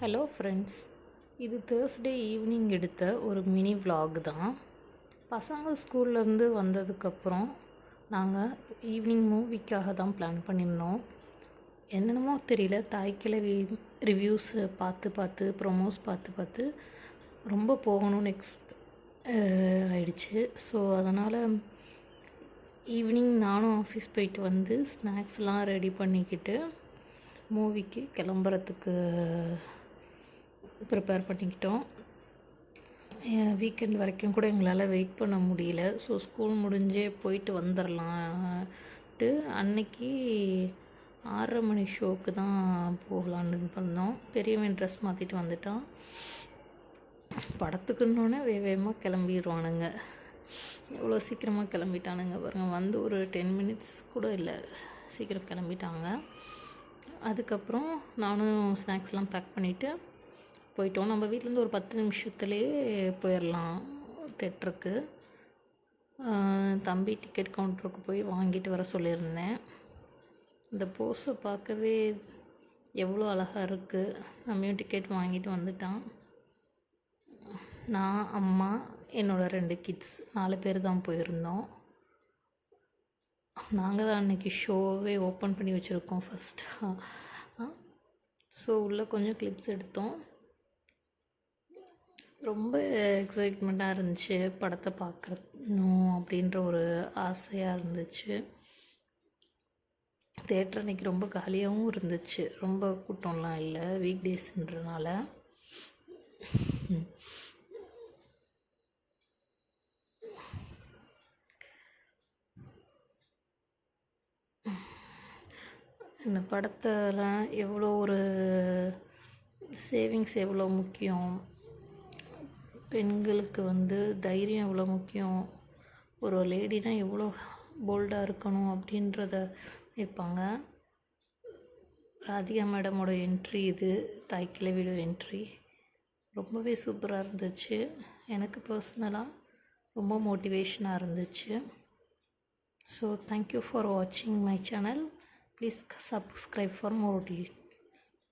Hello friends, இது Thursday evening எடுத்த ஒரு மினி vlog தான். பசங்க ஸ்கூல்லேருந்து வந்ததுக்கப்புறம் நாங்கள் ஈவினிங் மூவிக்காக தான் பிளான் பண்ணியிருந்தோம். என்னென்னமோ தெரியல, தாய்க்கிழவி ரிவ்யூஸை பார்த்து ப்ரொமோஸ் பார்த்து ரொம்ப போகணும்னு ஆயிடுச்சு. ஸோ அதனால் ஈவினிங் நானும் ஆஃபீஸ் போயிட்டு வந்து ஸ்நாக்ஸ்லாம் ரெடி பண்ணிக்கிட்டு மூவிக்கு கிளம்புறதுக்கு ப்ரிப்பேர் பண்ணிக்கிட்டோம். வீக்கெண்ட் வரைக்கும் கூட எங்களால் வெயிட் பண்ண முடியல. ஸோ ஸ்கூல் முடிஞ்சே போயிட்டு வந்துடலான்ட்டு அன்னைக்கு 6:30 மணி ஷோக்கு தான் போகலான்னு இது பண்ணோம். பெரியவன் ட்ரெஸ் மாற்றிட்டு வந்துட்டான். படத்துக்குன்னொன்னே வேகமாக கிளம்பிடுவானுங்க. எவ்வளோ சீக்கிரமாக கிளம்பிட்டானுங்க பாருங்கள். வந்து ஒரு 10 மினிட்ஸ் கூட இல்லை, சீக்கிரம் கிளம்பிட்டாங்க. அதுக்கப்புறம் நானும் ஸ்நாக்ஸ்லாம் பேக் பண்ணிவிட்டு போயிட்டோம். நம்ம வீட்டிலேருந்து ஒரு 10 நிமிஷத்துலேயே போயிடலாம் தேட்டருக்கு. தம்பி டிக்கெட் கவுண்டருக்கு போய் வாங்கிட்டு வர சொல்லியிருந்தேன். இந்த போஸை பார்க்கவே எவ்வளோ அழகாக இருக்குது. தம்பியும் டிக்கெட் வாங்கிட்டு வந்துட்டான். நான், அம்மா, என்னோடய 2 கிட்ஸ் 4 பேர் தான் போயிருந்தோம். நாங்கள் தான் அன்றைக்கி ஷோவே ஓப்பன் பண்ணி வச்சுருக்கோம் ஃபஸ்ட்டாக. ஸோ உள்ளே கொஞ்சம் கிளிப்ஸ் எடுத்தோம். ரொம்ப எக்ஸைட்மெண்ட்டாக இருந்துச்சு. படத்தை பார்க்கணும் அப்படின்ற ஒரு ஆசையாக இருந்துச்சு. தேட்டர் அன்றைக்கி ரொம்ப காலியாகவும் இருந்துச்சு. ரொம்ப கூட்டம்லாம் இல்லை, வீக் டேஸ்ன்றனால. இந்த படத்தில் எவ்வளோ ஒரு சேவிங்ஸ் எவ்வளோ முக்கியம், பெண்களுக்கு தைரியம் எவ்வளோ முக்கியம், ஒரு லேடினா எவ்வளோ போல்டாக இருக்கணும் அப்படின்றத வைப்பாங்க. ராதிகா மேடமோட என்ட்ரி இது, தாய்க்கிழவியோட என்ட்ரி ரொம்பவே சூப்பராக இருந்துச்சு. எனக்கு பர்சனலாக ரொம்ப மோட்டிவேஷனாக இருந்துச்சு. ஸோ தேங்க்யூ ஃபார் வாட்சிங் my channel. Please subscribe for more